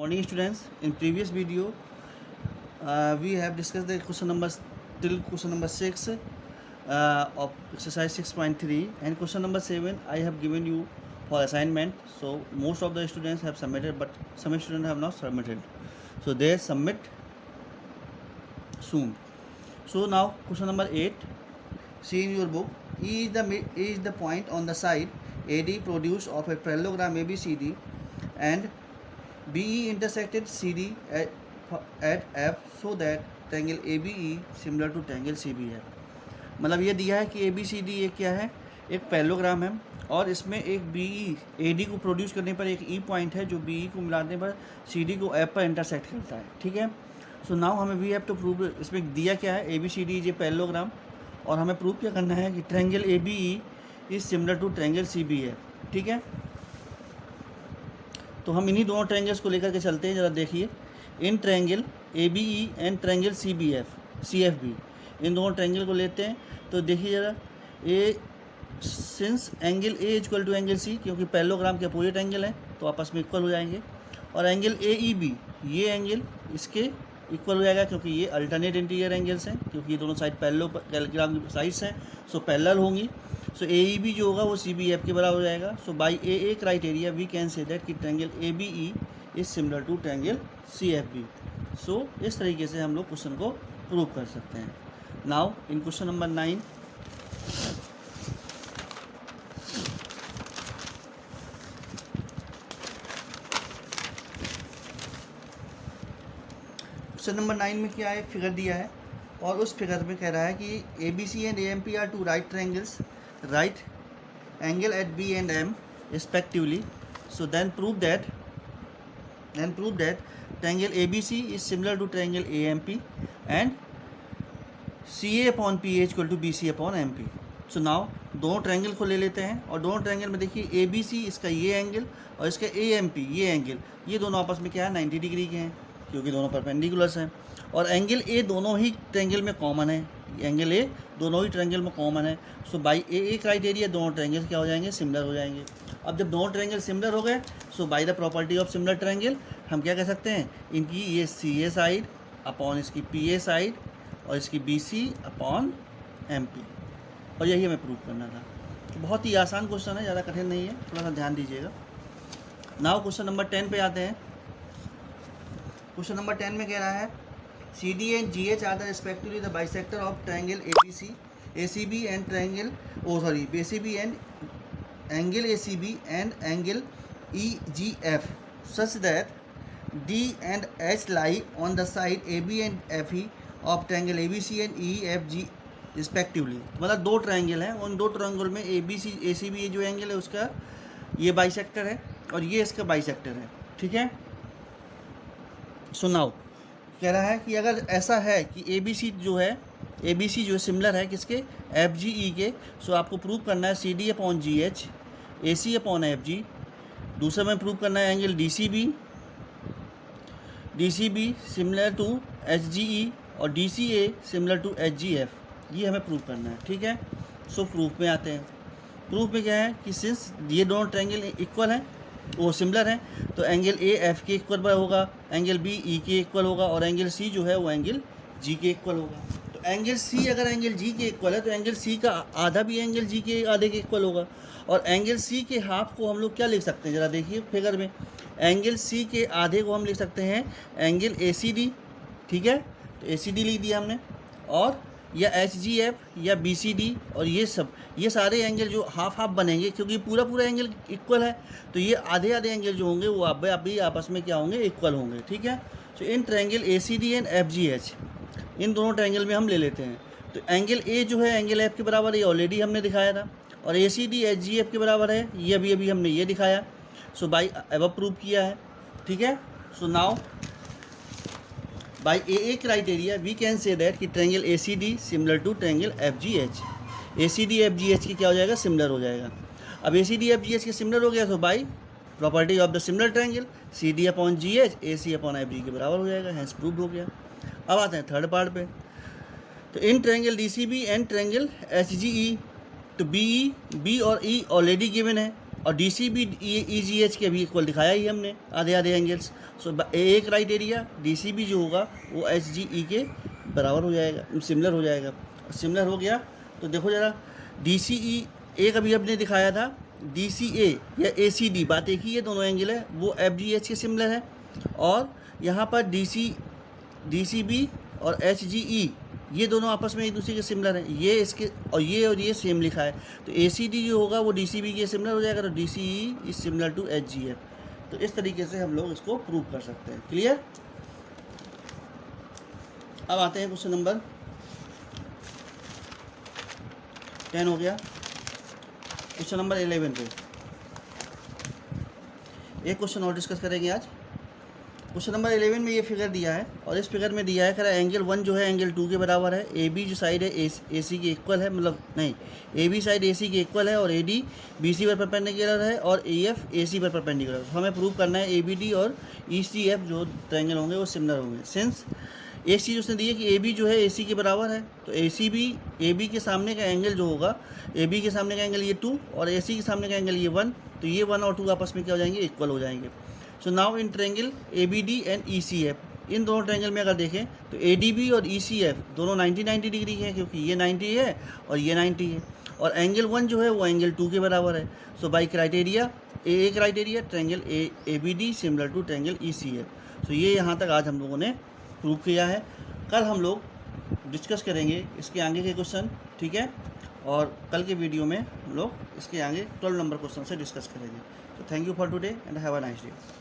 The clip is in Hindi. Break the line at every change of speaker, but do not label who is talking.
Morning students, in previous video we have discussed the question number till question number 6 of exercise 6.3 and question number 7 I have given you for assignment. So most of the students have submitted, but some students have not submitted, so they submit soon. So now question number 8, see in your book, E is the point on the side AD produced of a parallelogram ABCD and BE intersected CD at F so that triangle ABE similar to triangle CBF. मतलब ये दिया है कि ABCD ये क्या है, एक पैरेललोग्राम है और इसमें एक BE AD को प्रोड्यूस करने पर एक E पॉइंट है जो BE को मिलाने पर CD को F पर इंटरसेक्ट करता है. ठीक है. सो नाउ हमें वी हैव टू प्रूव, इसमें दिया क्या है, ABCD इज ए पैरेललोग्राम और हमें प्रूव क्या करना है कि triangle ABE is similar to triangle CBF. ठीक है. तो हम इन्हीं दोनों ट्रायंगल्स को लेकर के चलते हैं. ज़रा देखिए, इन triangle ABE and triangle CFB, इन दोनों ट्रायंगल को लेते हैं. तो देखिए ज़रा, a since angle A equal to angle C, क्योंकि पैरेललोग्राम के अपोजिट एंगल हैं तो आपस में इक्वल हो जाएंगे, और एंगल AEB ये एंगल इसके इक्वल हो जाएगा क्योंकि ये अल्टरनेट इंटीरियर एंगल्स हैं, क्योंकि ये दोनों साइड पैरेललोग्राम की साइड्स हैं, सो पैरेलल होंगी. सो AEB जो होगा वो CBF के बराबर हो जाएगा. So by AA criteria we can say that कि triangle ABE is similar to triangle CFB. So इस तरीके से हम लोग क्वेश्चन को प्रूव कर सकते हैं. Now in question number 9, question number 9 में क्या है, फिगर दिया है और उस फिगर में कह रहा है कि ABC and AMP are two right triangles, right angle at B and M respectively. So then prove that triangle ABC is similar to triangle AMP and CA upon PA equal to BC upon MP. So now दोनों ट्रायंगल को ले लेते हैं और दोनों ट्रायंगल में देखिए ABC इसका ये एंगल और इसका AMP ये एंगल, ये दोनों आपस में क्या है 90 डिग्री के हैं क्योंकि दोनों परपेंडिकुलर्स हैं, और एंगल A दोनों ही ट्रायंगल में कॉमन है, एंगल A दोनों ही ट्रायंगल में कॉमन है. सो बाई AA क्राइटेरिया दोनों ट्रायंगल क्या हो जाएंगे, सिमिलर हो जाएंगे. अब जब दोनों ट्रायंगल सिमिलर हो गए, so by the property of similar triangle हम क्या कह सकते हैं, इनकी ये CA साइड अपॉन इसकी PA साइड और इसकी BC अपॉन MP, और यही हमें प्रूव करना था. तो बहुत ही आसान क्वेश्चन है, ज़्यादा कठिन नहीं है, थोड़ा सा ध्यान दीजिएगा. नाउ क्वेश्चन नंबर 10 पे आते हैं. क्वेश्चन नंबर 10 में कह रहा है CD and GH are the respectively the bisector of triangle ABC, ACB and triangle ACB and angle ACB and angle EGF such that D and H lie on the side AB and FE of triangle ABC and EFG respectively. मतलब दो ट्रायंगल हैं, उन दो ट्रायंगल में ABC ACB ये जो एंगल है उसका ये बाइसेक्टर है और ये इसका बाइसेक्टर है. ठीक है. सो नाउ कह रहा है कि अगर ऐसा है कि ABC जो है सिमिलर है किसके, FGE के, सो आपको प्रूव करना है CD upon GH, AC upon FG. दूसरा में प्रूव करना है angle DCB similar to HGE और DCA सिमिलर टू HGF, ये हमें प्रूव करना है. ठीक है. सो प्रूफ में आते हैं. प्रूफ में क्या है कि सिंस ये दोनों ट्रायंगल इक्वल हैं, वो सिमिलर है, तो एंगल A F के इक्वल होगा, एंगल B E के इक्वल होगा और एंगल C जो है वो एंगल G के इक्वल होगा. तो एंगल C अगर एंगल G के इक्वल है तो एंगल C का आधा भी एंगल G के आधे के इक्वल होगा, और एंगल C के हाफ को हम लोग क्या लिख सकते हैं, ज़रा देखिए फिगर में, एंगल C के आधे को हम लिख सकते हैं एंगल ACD. ठीक है. तो ACD लिख दिया हमने, और या HGF या BCD, और ये सारे एंगल जो हाफ बनेंगे क्योंकि पूरा एंगल इक्वल है, तो ये आधे एंगल जो होंगे वो अभी आपस में क्या होंगे, इक्वल होंगे. ठीक है. तो इन ट्रायंगल ACD एंड FGH, इन दोनों ट्रायंगल में हम ले लेते हैं. तो एंगल A जो है एंगल F के बराबर, ये ऑलरेडी हमने दिखाया था, और ACD HGF के बराबर है, ये अभी हमने ये दिखाया. सो बाई एबव प्रूव किया है. ठीक है. So now by AA criteria we can say that कि triangle ACD similar to triangle FGH, ACD FGH की क्या हो जाएगा, सिमिलर हो जाएगा. अब ACD FGH के सिमिलर हो गया तो by property of the similar triangle CD upon GH AC upon FG के बराबर हो जाएगा, हैंस प्रूव हो गया. अब आते हैं थर्ड पार्ट पे. तो इन triangle DCB and triangle HGE, तो B और E ऑलरेडी गिवन है, और D C B E G H के भी इक्वल दिखाया ही हमने, आधे आधे angles. So A criteria D C B जो होगा वो एच जी ई के बराबर हो जाएगा, सिमिलर हो जाएगा। सिमिलर हो गया तो देखो ज़रा, डी सी ई एक अभी आपने दिखाया था, डी सी ए या ए सी डी, बात एक ही है, दोनों एंगल है, वो एफ जी एच के सिमिलर है। और यहाँ पर डी सी बी और एच जी ई ये दोनों आपस में एक दूसरे के सिमिलर हैं, ये इसके और ये सेम लिखा है, तो ए सी डी जो होगा वो डी सी बी के सिमिलर हो जाएगा, तो D C E is similar to H G F. तो इस तरीके से हम लोग इसको प्रूव कर सकते हैं। क्लियर? अब आते हैं क्वेश्चन नंबर 10 हो गया। क्वेश्चन नंबर 11 पे एक क्वेश्चन और डिस्कस करेंगे आज। क्वेश्चन नंबर 11 में ये फिगर दिया है, और इस फिगर में दिया है कह रहा है एंगल 1 जो है एंगल 2 के बराबर है, ए बी जो साइड है ए सी के इक्वल है, मतलब नहीं, ए बी साइड ए सी के इक्वल है, और ए डी बी सी पर परपेंडिकुलर है, और ए एफ ए सी पर परपेंडिकुलर है। हमें प्रूव करना है ए बी डी और ई सी एफ जो ट्रायंगल होंगे वो सिमिलर होंगे। सिंस एक चीज़ उसने दी है कि ए बी जो है ए सी के बराबर है, तो ए बी के सामने का एंगल जो होगा, ए बी के सामने का एंगल ये 2 और ए सी के सामने का एंगल ये 1, तो ये 1 और 2 आपस में क्या हो जाएंगे, इक्वल हो जाएंगे। So now in triangle A B D and E C F, इन दोनों ट्रायंगल में अगर देखें तो ए डी बी और ई सी एफ दोनों 90 डिग्री है, क्योंकि ये 90 है और ये 90 है, और एंगल 1 जो है वो एंगल 2 के बराबर है। So by criteria A criteria triangle A B D similar to triangle E C F. So ये यहाँ तक आज हम लोगों ने प्रूव किया है। कल हम लोग डिस्कस करेंगे इसके आगे के क्वेश्चन, ठीक है, और कल के वीडियो में हम लोग इसके आगे 12 नंबर क्वेश्चन से डिस्कस करेंगे। तो thank you for today and have a nice day.